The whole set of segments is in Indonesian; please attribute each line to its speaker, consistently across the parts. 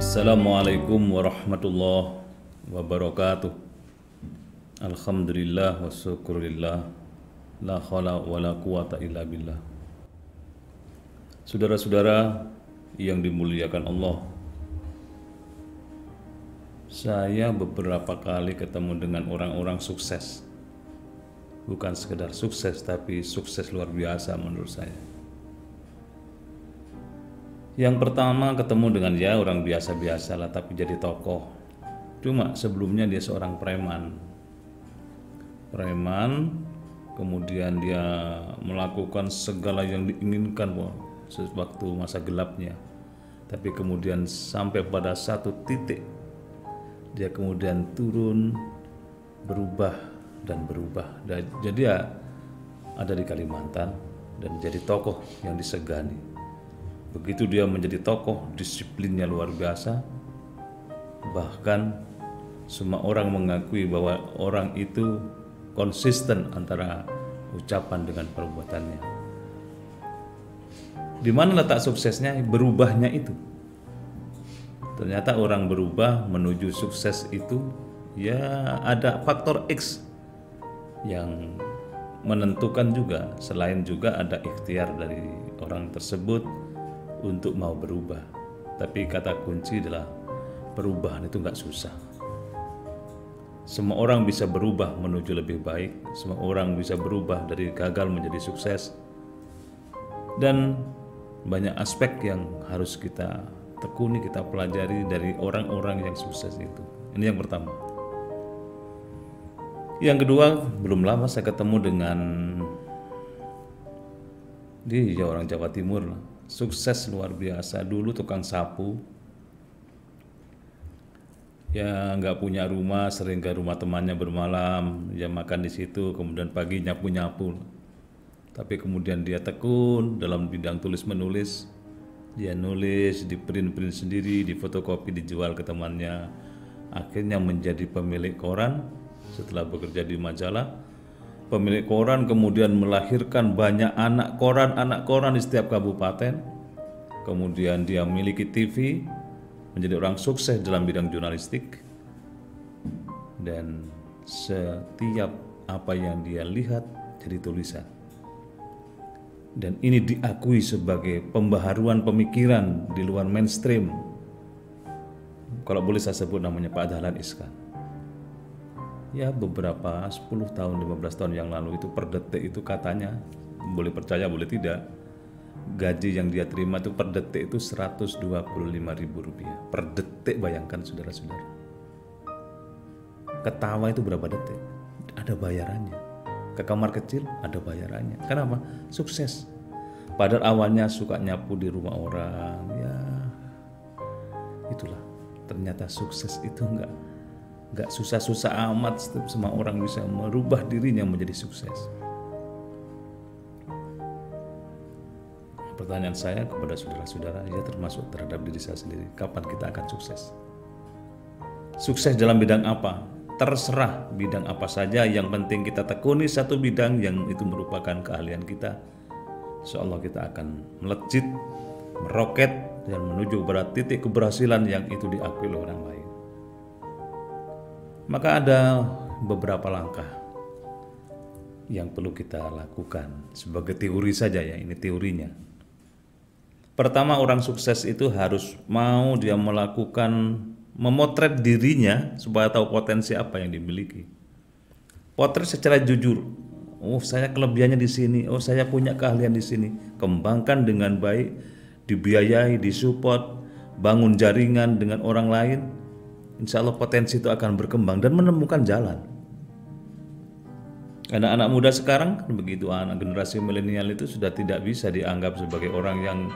Speaker 1: Assalamualaikum warahmatullahi wabarakatuh. Alhamdulillah wa syukurillah. La khala wa la quwata illa billah. Saudara-saudara yang dimuliakan Allah, saya beberapa kali ketemu dengan orang-orang sukses. Bukan sekedar sukses, tapi sukses luar biasa menurut saya. Yang pertama ketemu dengan orang biasa-biasa lah, tapi jadi tokoh. Cuma sebelumnya dia seorang preman, kemudian dia melakukan segala yang diinginkan sewaktu masa gelapnya. Tapi kemudian sampai pada satu titik dia kemudian turun, berubah. Jadi ya ada di Kalimantan dan jadi tokoh yang disegani. Begitu dia menjadi tokoh, disiplinnya luar biasa. Bahkan semua orang mengakui bahwa orang itu konsisten antara ucapan dengan perbuatannya. Di mana letak suksesnya? Berubahnya itu. Ternyata orang berubah menuju sukses itu ya ada faktor X yang menentukan juga. Selain juga ada ikhtiar dari orang tersebut untuk mau berubah. Tapi kata kunci adalah perubahan itu nggak susah. Semua orang bisa berubah menuju lebih baik. Semua orang bisa berubah dari gagal menjadi sukses. Dan banyak aspek yang harus kita tekuni, kita pelajari dari orang-orang yang sukses itu. Ini yang pertama. Yang kedua, belum lama saya ketemu dengan dia orang Jawa Timur lah. Sukses luar biasa. Dulu tukang sapu, ya nggak punya rumah, sering ke rumah temannya bermalam, ya makan di situ, kemudian pagi nyapu-nyapu. Tapi kemudian dia tekun dalam bidang tulis menulis. Dia nulis, di print sendiri, di fotokopi, dijual ke temannya. Akhirnya menjadi pemilik koran setelah bekerja di majalah. Pemilik koran kemudian melahirkan banyak anak koran di setiap kabupaten. Kemudian dia memiliki TV, menjadi orang sukses dalam bidang jurnalistik. Dan setiap apa yang dia lihat jadi tulisan. Dan ini diakui sebagai pembaharuan pemikiran di luar mainstream. Kalau boleh saya sebut namanya Pak Dahlan Iskan. Ya beberapa 10 tahun, 15 tahun yang lalu itu per detik itu katanya, boleh percaya boleh tidak, gaji yang dia terima itu per detik itu Rp125.000 per detik. Bayangkan saudara-saudara, ketawa itu berapa detik, ada bayarannya. Ke kamar kecil ada bayarannya. Kenapa? Sukses. Padahal awalnya suka nyapu di rumah orang, ya itulah. Ternyata sukses itu enggak susah-susah amat. Semua orang bisa merubah dirinya menjadi sukses. Pertanyaan saya kepada saudara-saudara, ya termasuk terhadap diri saya sendiri, kapan kita akan sukses? Sukses dalam bidang apa? Terserah bidang apa saja, yang penting kita tekuni satu bidang yang itu merupakan keahlian kita. Insyaallah kita akan melejit, meroket dan menuju pada titik keberhasilan yang itu diakui oleh orang lain. Maka ada beberapa langkah yang perlu kita lakukan sebagai teori saja ya, ini teorinya. Pertama, orang sukses itu harus mau dia melakukan memotret dirinya supaya tahu potensi apa yang dimiliki. Potret secara jujur. Oh, saya kelebihannya di sini. Oh, saya punya keahlian di sini. Kembangkan dengan baik, dibiayai, disupport, bangun jaringan dengan orang lain. Insya Allah potensi itu akan berkembang dan menemukan jalan. Anak-anak muda sekarang begitu, anak generasi milenial itu sudah tidak bisa dianggap sebagai orang yang,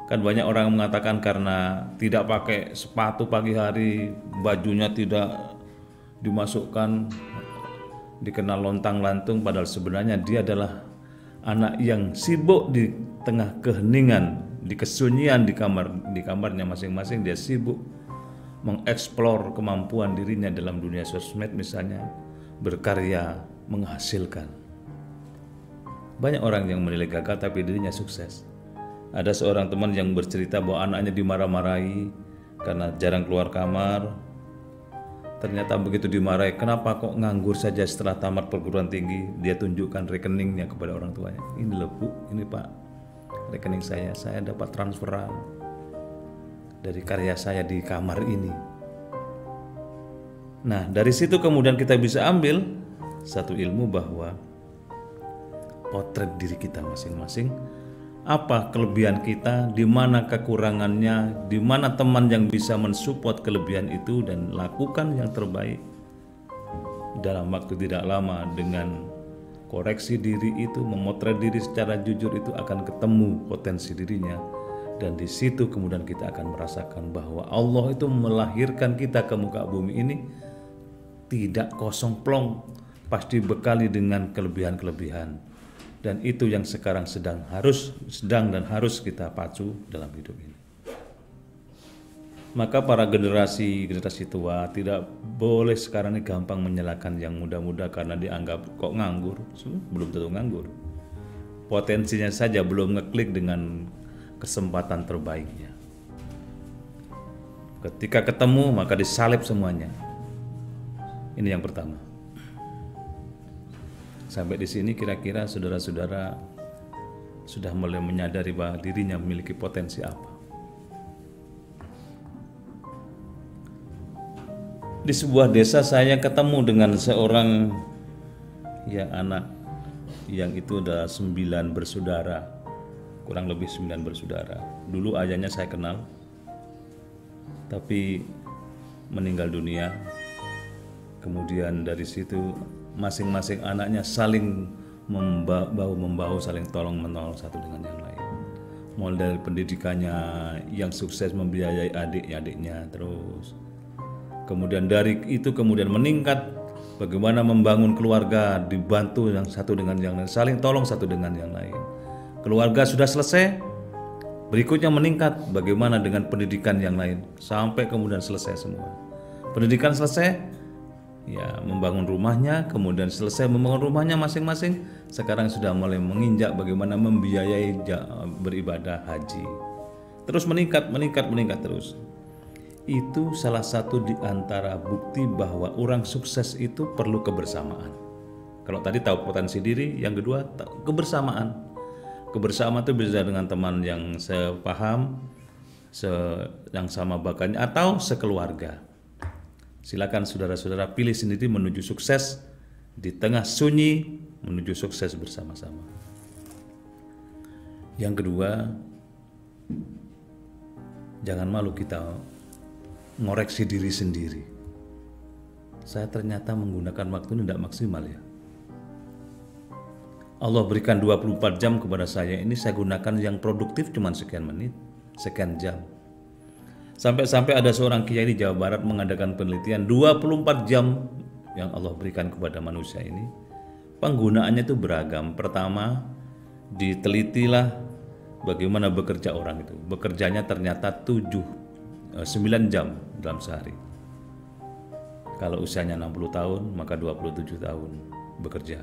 Speaker 1: kan banyak orang mengatakan karena tidak pakai sepatu pagi hari, bajunya tidak dimasukkan, dikenal lontang-lantung, padahal sebenarnya dia adalah anak yang sibuk di tengah keheningan, di kesunyian di kamarnya masing-masing. Dia sibuk mengeksplor kemampuan dirinya dalam dunia sosmed misalnya, berkarya, menghasilkan. Banyak orang yang menilai gagal tapi dirinya sukses. Ada seorang teman yang bercerita bahwa anaknya dimarah-marahi, karena jarang keluar kamar. Ternyata begitu dimarahi, kenapa kok nganggur saja setelah tamat perguruan tinggi? Dia tunjukkan rekeningnya kepada orang tuanya. Ini loh Bu, ini Pak, rekening saya dapat transferan dari karya saya di kamar ini. Nah, dari situ kemudian kita bisa ambil satu ilmu bahwa potret diri kita masing-masing, apa kelebihan kita, di mana kekurangannya, di mana teman yang bisa mensupport kelebihan itu, dan lakukan yang terbaik. Dalam waktu tidak lama dengan koreksi diri itu, memotret diri secara jujur, itu akan ketemu potensi dirinya. Dan di situ kemudian kita akan merasakan bahwa Allah itu melahirkan kita ke muka bumi ini tidak kosong plong, pasti bekali dengan kelebihan-kelebihan. Dan itu yang sekarang sedang dan harus kita pacu dalam hidup ini. Maka para generasi tua tidak boleh sekarang ini gampang menyalahkan yang muda-muda karena dianggap kok nganggur. Belum tentu nganggur. Potensinya saja belum ngeklik dengan kesempatan terbaiknya. Ketika ketemu maka disalib semuanya. Ini yang pertama. Sampai di sini kira-kira saudara-saudara sudah mulai menyadari bahwa dirinya memiliki potensi apa. Di sebuah desa saya ketemu dengan seorang anak yang itu adalah 9 bersaudara, kurang lebih 9 bersaudara. Dulu ayahnya saya kenal, tapi meninggal dunia. Kemudian dari situ masing-masing anaknya saling membahu, saling tolong-menolong satu dengan yang lain. Mulai dari pendidikannya yang sukses membiayai adik-adiknya terus. Kemudian dari itu kemudian meningkat bagaimana membangun keluarga, dibantu yang satu dengan yang lain, saling tolong satu dengan yang lain. Keluarga sudah selesai, berikutnya meningkat bagaimana dengan pendidikan yang lain sampai kemudian selesai semua. Pendidikan selesai, membangun rumahnya, kemudian selesai membangun rumahnya masing-masing, sekarang sudah mulai menginjak bagaimana membiayai beribadah haji. Terus meningkat terus. Itu salah satu di antara bukti bahwa orang sukses itu perlu kebersamaan. Kalau tadi tahu potensi diri, yang kedua kebersamaan. Kebersamaan itu bisa dengan teman yang sepaham, yang sama bakatnya, atau sekeluarga. Silakan saudara-saudara pilih sendiri menuju sukses di tengah sunyi, menuju sukses bersama-sama. Yang kedua, jangan malu kita ngoreksi diri sendiri. Saya ternyata menggunakan waktu ini tidak maksimal ya. Allah berikan 24 jam kepada saya, ini saya gunakan yang produktif cuma sekian menit, sekian jam. Sampai-sampai ada seorang kiai di Jawa Barat mengadakan penelitian 24 jam yang Allah berikan kepada manusia ini. Penggunaannya itu beragam. Pertama, ditelitilah bagaimana bekerja orang itu. Bekerjanya ternyata 9 jam dalam sehari. Kalau usianya 60 tahun, maka 27 tahun bekerja.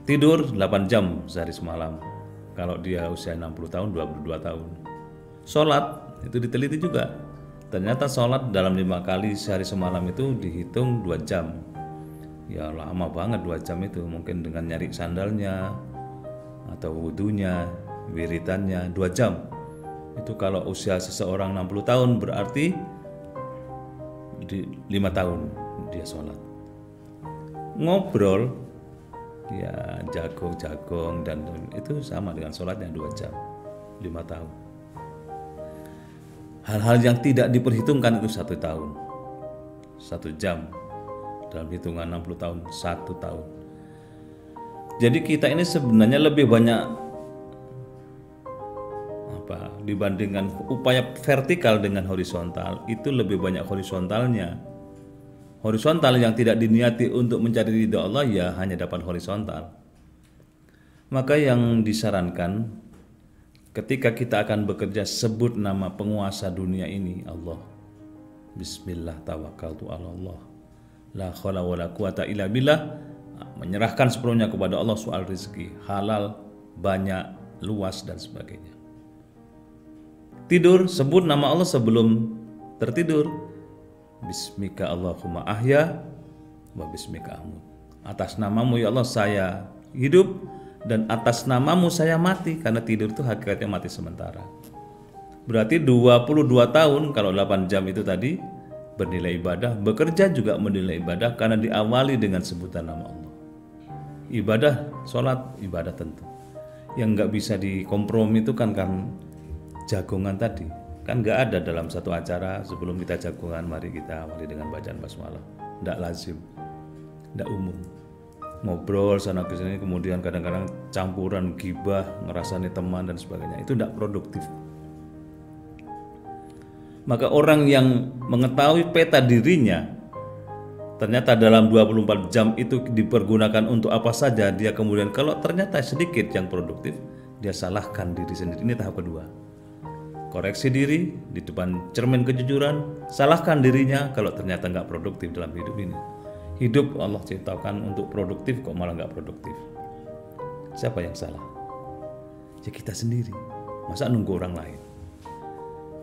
Speaker 1: Tidur 8 jam sehari semalam. Kalau dia usia 60 tahun, 22 tahun. Sholat itu diteliti juga. Ternyata sholat dalam 5 kali sehari semalam itu dihitung 2 jam. Ya lama banget 2 jam itu. Mungkin dengan nyari sandalnya atau wudunya, wiritannya 2 jam. Itu kalau usia seseorang 60 tahun berarti 5 tahun dia sholat. Ngobrol ya jagong dan itu sama dengan sholatnya 2 jam, 5 tahun. Hal-hal yang tidak diperhitungkan itu 1 tahun, 1 jam. Dalam hitungan 60 tahun, 1 tahun. Jadi kita ini sebenarnya lebih banyak dibandingkan upaya vertikal dengan horizontal, itu lebih banyak horizontalnya. Horizontal yang tidak diniati untuk mencari ridha Allah ya hanya dapat horizontal. Maka yang disarankan ketika kita akan bekerja, sebut nama penguasa dunia ini, Allah. Bismillah tawakkaltu ala Allah. La khala wala quwata illa billah. Menyerahkan sepenuhnya kepada Allah soal rezeki, halal, banyak, luas dan sebagainya. Tidur, sebut nama Allah sebelum tertidur. Bismika Allahumma ahya wa bismika amut. Atas namamu ya Allah saya hidup, dan atas namamu saya mati. Karena tidur itu hakikatnya mati sementara. Berarti 22 tahun kalau 8 jam itu tadi bernilai ibadah. Bekerja juga bernilai ibadah karena diawali dengan sebutan nama Allah. Ibadah, sholat, ibadah tentu. Yang nggak bisa dikompromi itu kan jagongan tadi. Kan nggak ada dalam satu acara sebelum kita jagongan mari kita awali dengan bacaan basmalah. Nggak lazim, nggak umum. Ngobrol sana kesini kemudian kadang-kadang campuran gibah, ngerasani teman dan sebagainya. Itu nggak produktif. Maka orang yang mengetahui peta dirinya, ternyata dalam 24 jam itu dipergunakan untuk apa saja, dia kemudian kalau ternyata sedikit yang produktif, dia salahkan diri sendiri. Ini tahap kedua. Koreksi diri di depan cermin kejujuran, salahkan dirinya kalau ternyata nggak produktif dalam hidup ini. Hidup Allah ciptakan untuk produktif kok malah nggak produktif. Siapa yang salah? Ya kita sendiri. Masa nunggu orang lain?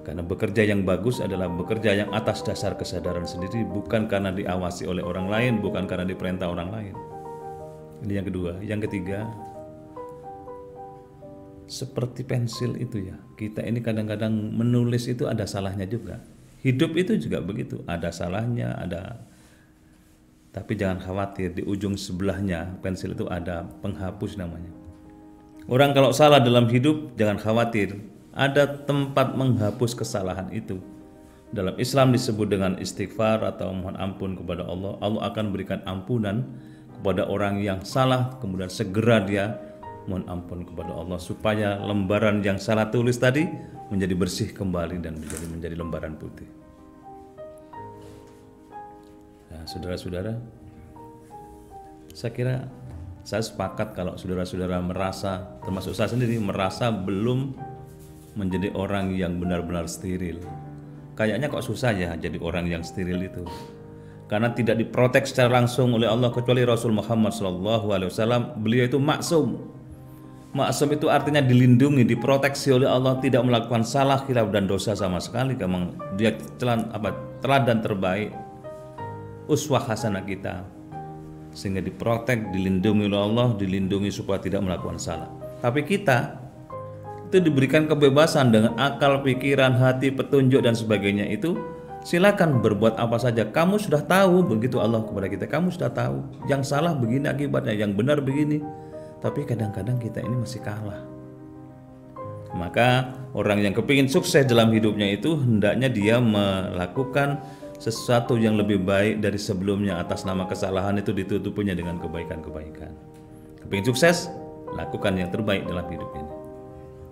Speaker 1: Karena bekerja yang bagus adalah bekerja yang atas dasar kesadaran sendiri, bukan karena diawasi oleh orang lain, bukan karena diperintah orang lain. Ini yang kedua. Yang ketiga, seperti pensil itu ya, kita ini kadang-kadang menulis itu ada salahnya juga. Hidup itu juga begitu, ada salahnya, ada. Tapi jangan khawatir, di ujung sebelahnya pensil itu ada penghapus namanya. Orang kalau salah dalam hidup jangan khawatir, ada tempat menghapus kesalahan itu. Dalam Islam disebut dengan istighfar atau mohon ampun kepada Allah. Allah akan berikan ampunan kepada orang yang salah, kemudian segera dia mohon ampun kepada Allah supaya lembaran yang salah tulis tadi menjadi bersih kembali dan menjadi lembaran putih. Nah, saudara-saudara, saya kira saya sepakat kalau saudara-saudara merasa, termasuk saya sendiri merasa belum menjadi orang yang benar-benar steril. Kayaknya kok susah ya jadi orang yang steril itu. Karena tidak diprotek secara langsung oleh Allah kecuali Rasul Muhammad SAW. Beliau itu maksum. Maksum itu artinya dilindungi, diproteksi oleh Allah, tidak melakukan salah, khilaf dan dosa sama sekali. Memang dia teladan terbaik, uswah hasanah kita. Sehingga diprotek, dilindungi oleh Allah, dilindungi supaya tidak melakukan salah. Tapi kita itu diberikan kebebasan dengan akal, pikiran, hati, petunjuk dan sebagainya itu. Silakan berbuat apa saja. Kamu sudah tahu, begitu Allah kepada kita. Kamu sudah tahu yang salah begini akibatnya, yang benar begini. Tapi kadang-kadang kita ini masih kalah. Maka orang yang kepingin sukses dalam hidupnya itu hendaknya dia melakukan sesuatu yang lebih baik dari sebelumnya. Atas nama kesalahan itu ditutupinya dengan kebaikan-kebaikan. Kepingin sukses, lakukan yang terbaik dalam hidup ini.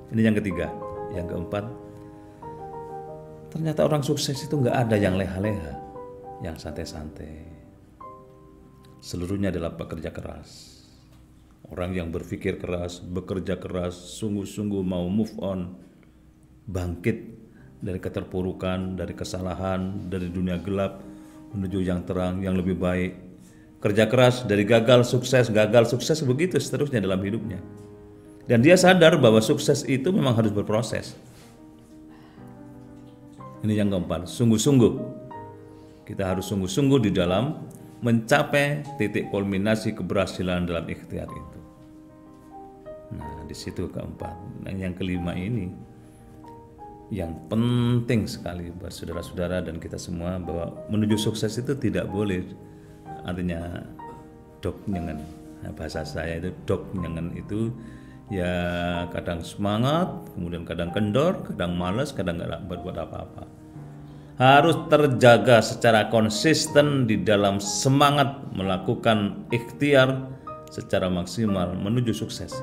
Speaker 1: Ini yang ketiga. Yang keempat, ternyata orang sukses itu nggak ada yang leha-leha, yang santai-santai. Seluruhnya adalah pekerja keras. Orang yang berpikir keras, bekerja keras, sungguh-sungguh mau move on, bangkit dari keterpurukan, dari kesalahan, dari dunia gelap menuju yang terang, yang lebih baik. Kerja keras dari gagal sukses, begitu seterusnya dalam hidupnya. Dan dia sadar bahwa sukses itu memang harus berproses. Ini yang keempat, sungguh-sungguh. Kita harus sungguh-sungguh di dalam mencapai titik kulminasi keberhasilan dalam ikhtiar itu. Nah, di situ keempat. Nah, yang kelima ini yang penting sekali buat saudara-saudara dan kita semua, bahwa menuju sukses itu tidak boleh artinya dok nyengen. Nah, bahasa saya itu dok nyengen itu ya kadang semangat, kemudian kadang kendor, kadang malas, kadang nggak berbuat apa-apa. Harus terjaga secara konsisten di dalam semangat melakukan ikhtiar secara maksimal menuju sukses.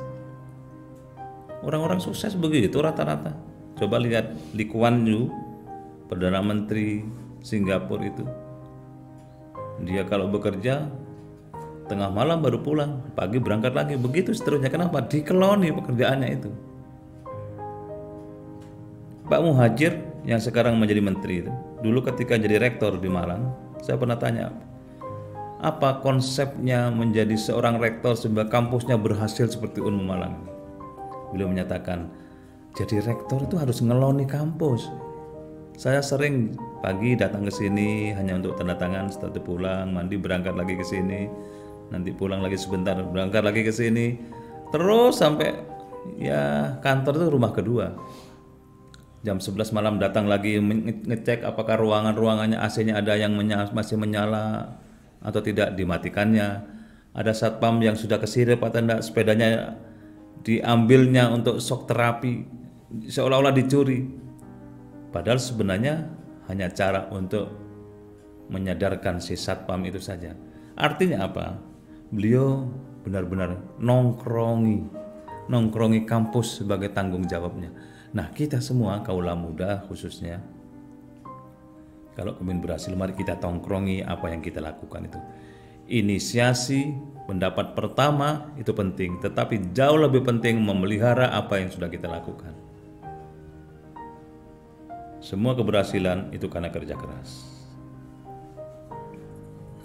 Speaker 1: Orang-orang sukses begitu rata-rata. Coba lihat Lee Kuan Yew, Perdana Menteri Singapura itu. Dia kalau bekerja tengah malam baru pulang, pagi berangkat lagi, begitu seterusnya. Kenapa? Dikeloni pekerjaannya itu. Pak Muhajir yang sekarang menjadi menteri itu, dulu ketika jadi rektor di Malang, saya pernah tanya, apa konsepnya menjadi seorang rektor sehingga kampusnya berhasil seperti Unmu Malang? Beliau menyatakan, Jadi rektor itu harus ngeloni kampus. Saya sering pagi datang ke sini hanya untuk tanda tangan, setelah itu pulang, mandi, berangkat lagi ke sini, nanti pulang lagi sebentar, berangkat lagi ke sini, terus sampai ya kantor itu rumah kedua. Jam 11 malam datang lagi ngecek apakah ruangannya AC-nya ada yang masih menyala atau tidak, dimatikannya. Ada satpam yang sudah kesirip atau enggak, sepedanya diambilnya untuk shock terapi, seolah-olah dicuri. Padahal sebenarnya hanya cara untuk menyadarkan si satpam itu saja. Artinya apa? Beliau benar-benar nongkrongi kampus sebagai tanggung jawabnya. Nah, kita semua kaula muda khususnya, kalau ingin berhasil, mari kita tongkrongi apa yang kita lakukan itu. Inisiasi pendapat pertama itu penting, tetapi jauh lebih penting memelihara apa yang sudah kita lakukan. Semua keberhasilan itu karena kerja keras.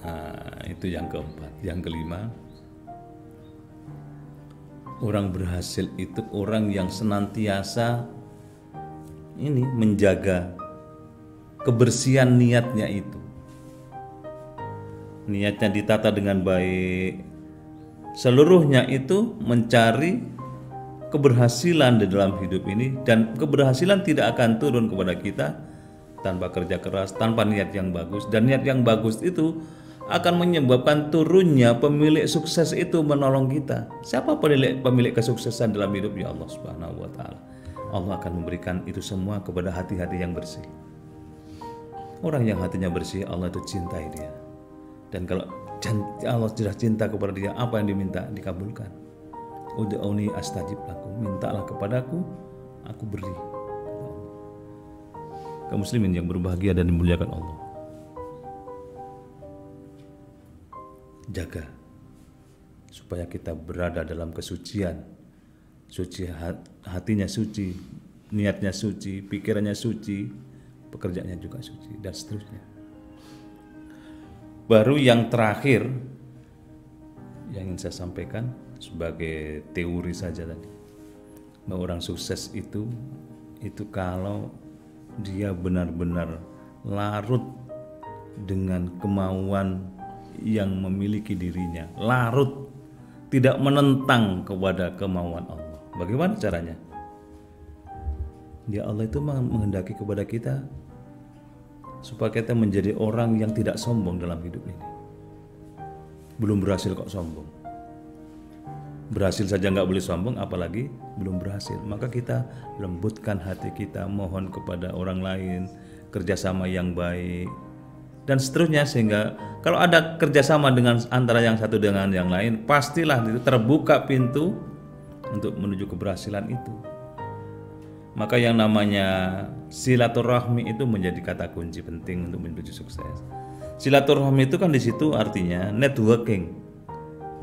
Speaker 1: Nah, itu yang keempat. Yang kelima, orang berhasil itu orang yang senantiasa menjaga kebersihan niatnya itu. Niatnya ditata dengan baik. Seluruhnya itu mencari keberhasilan di dalam hidup ini, dan keberhasilan tidak akan turun kepada kita tanpa kerja keras, tanpa niat yang bagus. Dan niat yang bagus itu akan menyebabkan turunnya pemilik sukses itu menolong kita. Siapa pemilik kesuksesan dalam hidup? Ya Allah Subhanahu wa taala. Allah akan memberikan itu semua kepada hati-hati yang bersih. Orang yang hatinya bersih, Allah itu cintai dia. Dan kalau Allah sudah cinta kepada dia, apa yang diminta dikabulkan. Ud'uni astajib lakum, mintalah kepadaku, aku beri. Kaum muslimin yang berbahagia dan dimuliakan Allah, jaga supaya kita berada dalam kesucian, suci hatinya suci, niatnya suci, pikirannya suci, pekerjaannya juga suci, dan seterusnya. Baru yang terakhir yang ingin saya sampaikan sebagai teori saja tadi, bahwa orang sukses itu kalau dia benar-benar larut dengan kemauan yang memiliki dirinya, larut, tidak menentang kepada kemauan Allah. Bagaimana caranya? Ya Allah itu menghendaki kepada kita supaya kita menjadi orang yang tidak sombong dalam hidup ini. Belum berhasil kok sombong. Berhasil saja nggak boleh sombong, apalagi belum berhasil. Maka kita lembutkan hati kita, mohon kepada orang lain, kerjasama yang baik, dan seterusnya. Sehingga kalau ada kerjasama dengan antara yang satu dengan yang lain, pastilah itu terbuka pintu untuk menuju keberhasilan itu. Maka yang namanya silaturahmi itu menjadi kata kunci penting untuk menuju sukses. Silaturahmi itu kan di situ artinya networking,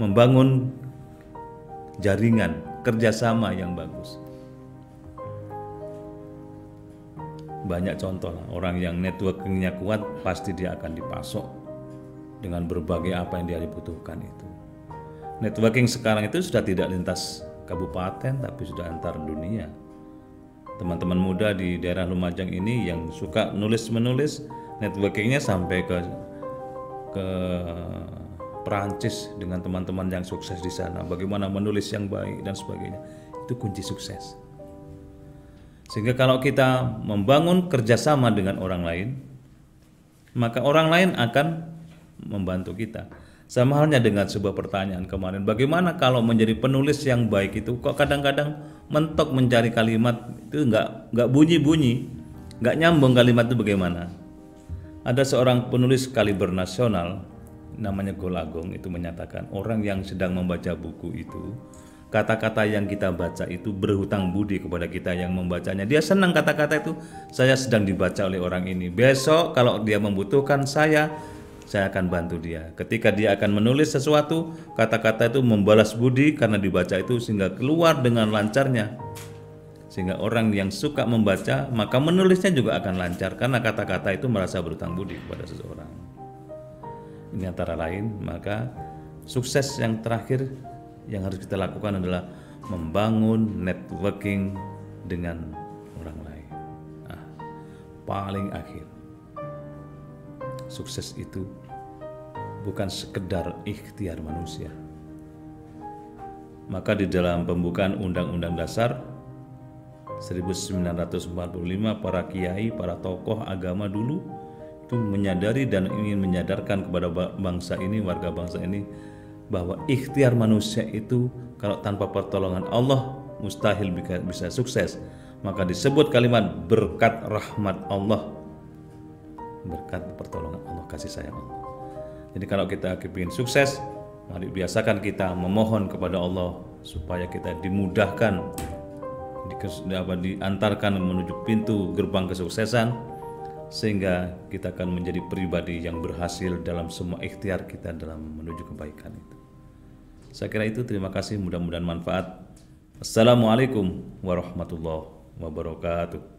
Speaker 1: membangun jaringan kerjasama yang bagus. Banyak contoh lah, orang yang networkingnya kuat pasti dia akan dipasok dengan berbagai apa yang dia dibutuhkan itu. Networking sekarang itu sudah tidak lintas kabupaten tapi sudah antar dunia. Teman-teman muda di daerah Lumajang ini yang suka nulis-menulis, networkingnya sampai ke Perancis dengan teman-teman yang sukses di sana. Bagaimana menulis yang baik dan sebagainya. Itu kunci sukses. Sehingga kalau kita membangun kerjasama dengan orang lain, maka orang lain akan membantu kita. Sama halnya dengan sebuah pertanyaan kemarin, bagaimana kalau menjadi penulis yang baik itu kok kadang-kadang mentok mencari kalimat itu nggak bunyi-bunyi, nggak nyambung kalimat itu bagaimana? Ada seorang penulis kaliber nasional namanya Golagong itu menyatakan, orang yang sedang membaca buku itu, kata-kata yang kita baca itu berhutang budi kepada kita yang membacanya. Dia senang kata-kata itu, saya sedang dibaca oleh orang ini. Besok kalau dia membutuhkan saya akan bantu dia. Ketika dia akan menulis sesuatu, kata-kata itu membalas budi karena dibaca itu sehingga keluar dengan lancarnya. Sehingga orang yang suka membaca, maka menulisnya juga akan lancar karena kata-kata itu merasa berhutang budi kepada seseorang. Ini antara lain. Maka sukses yang terakhir yang harus kita lakukan adalah membangun networking dengan orang lain. Nah, paling akhir, sukses itu bukan sekedar ikhtiar manusia. Maka di dalam pembukaan Undang-Undang Dasar 1945, para kiai, para tokoh agama dulu itu menyadari dan ingin menyadarkan kepada bangsa ini, warga bangsa ini, bahwa ikhtiar manusia itu kalau tanpa pertolongan Allah mustahil bisa sukses. Maka disebut kalimat berkat rahmat Allah, berkat pertolongan Allah, kasih sayang Allah. Jadi kalau kita ingin sukses, mari biasakan kita memohon kepada Allah supaya kita dimudahkan, diantarkan menuju pintu gerbang kesuksesan, sehingga kita akan menjadi pribadi yang berhasil dalam semua ikhtiar kita dalam menuju kebaikan itu. Saya kira itu, terima kasih, mudah-mudahan manfaat. Assalamualaikum warahmatullahi wabarakatuh.